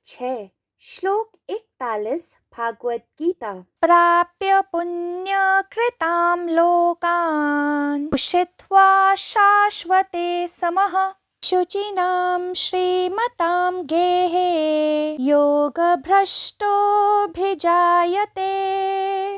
6 श्लोक 41 भागवत गीता। प्राप्य पुण्यकृतां लोकान् उषित्वा शाश्वते समः शुचिनां श्रीमतां गेहे योगभ्रष्टोऽभिजायते।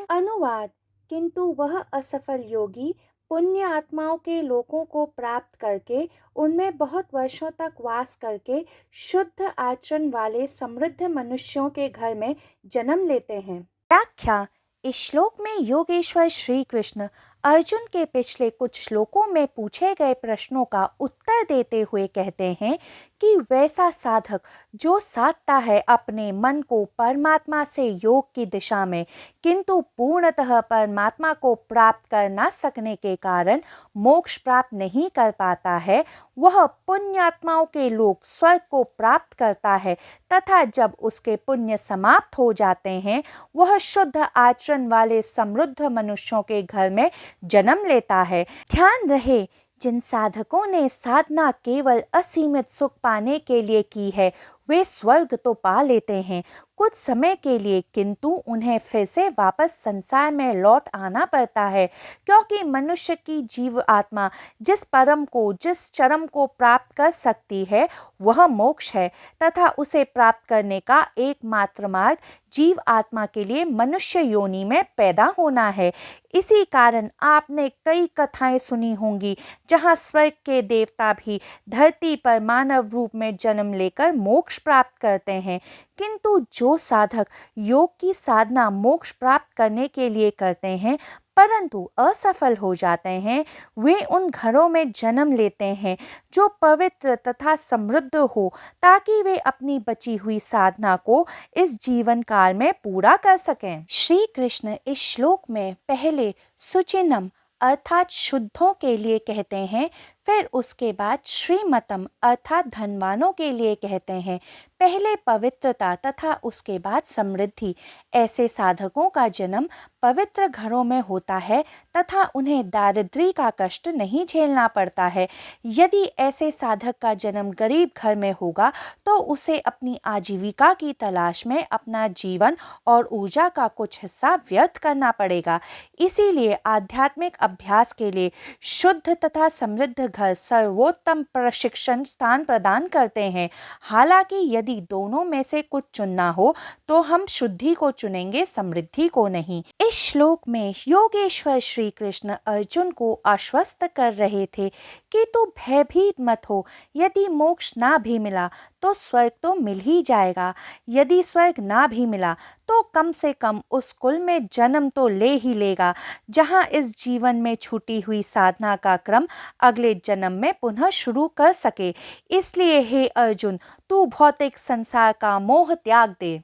अनुवाद। किंतु वह असफल योगी पुण्य आत्माओं के लोकों को प्राप्त करके उनमें बहुत वर्षों तक वास करके शुद्ध आचरण वाले समृद्ध मनुष्यों के घर में जन्म लेते हैं। व्याख्या। इस श्लोक में योगेश्वर श्री कृष्ण अर्जुन के पिछले कुछ श्लोकों में पूछे गए प्रश्नों का उत्तर देते हुए कहते हैं कि वैसा साधक जो साधता है अपने मन को परमात्मा से योग की दिशा में, किंतु पूर्णतः परमात्मा को प्राप्त कर ना सकने के कारण मोक्ष प्राप्त नहीं कर पाता है, वह पुण्यात्माओं के लोक स्वर्ग को प्राप्त करता है तथा जब उसके पुण्य समाप्त हो जाते हैं वह शुद्ध आचरण वाले समृद्ध मनुष्यों के घर में जन्म लेता है। ध्यान रहे, जिन साधकों ने साधना केवल असीमित सुख पाने के लिए की है वे स्वर्ग तो पा लेते हैं कुछ समय के लिए, किंतु उन्हें फिर से वापस संसार में लौट आना पड़ता है, क्योंकि मनुष्य की जीव आत्मा जिस चरम को प्राप्त कर सकती है वह मोक्ष है तथा उसे प्राप्त करने का एकमात्र मार्ग जीव आत्मा के लिए मनुष्य योनि में पैदा होना है। इसी कारण आपने कई कथाएं सुनी होंगी जहां स्वर्ग के देवता भी धरती पर मानव रूप में जन्म लेकर मोक्ष प्राप्त करते हैं, किंतु जो साधक योग की साधना मोक्ष प्राप्त करने के लिए करते हैं परंतु असफल हो जाते हैं, वे उन घरों में जन्म लेते हैं जो पवित्र तथा समृद्ध हो, ताकि वे अपनी बची हुई साधना को इस जीवन काल में पूरा कर सकें। श्री कृष्ण इस श्लोक में पहले सुचिनम अर्थात शुद्धों के लिए कहते हैं, फिर उसके बाद श्रीमतम अर्थात धनवानों के लिए कहते हैं। पहले पवित्रता तथा उसके बाद समृद्धि। ऐसे साधकों का जन्म पवित्र घरों में होता है तथा उन्हें दारिद्र्य का कष्ट नहीं झेलना पड़ता है। यदि ऐसे साधक का जन्म गरीब घर में होगा तो उसे अपनी आजीविका की तलाश में अपना जीवन और ऊर्जा का कुछ हिस्सा व्यर्थ करना पड़ेगा। इसीलिए आध्यात्मिक अभ्यास के लिए शुद्ध तथा समृद्ध घर सर्वोत्तम प्रशिक्षण स्थान प्रदान करते हैं। हालांकि यदि दोनों में से कुछ चुनना हो तो हम शुद्धि को चुनेंगे, समृद्धि को नहीं। इस श्लोक में योगेश्वर श्री कृष्ण अर्जुन को आश्वस्त कर रहे थे कि तू भयभीत मत हो, यदि मोक्ष ना भी मिला तो स्वर्ग तो मिल ही जाएगा, यदि स्वर्ग ना भी मिला तो कम से कम उस कुल में जन्म तो ले ही लेगा जहां इस जीवन में छूटी हुई साधना का क्रम अगले जन्म में पुनः शुरू कर सके। इसलिए हे अर्जुन, तू भौतिक संसार का मोह त्याग दे।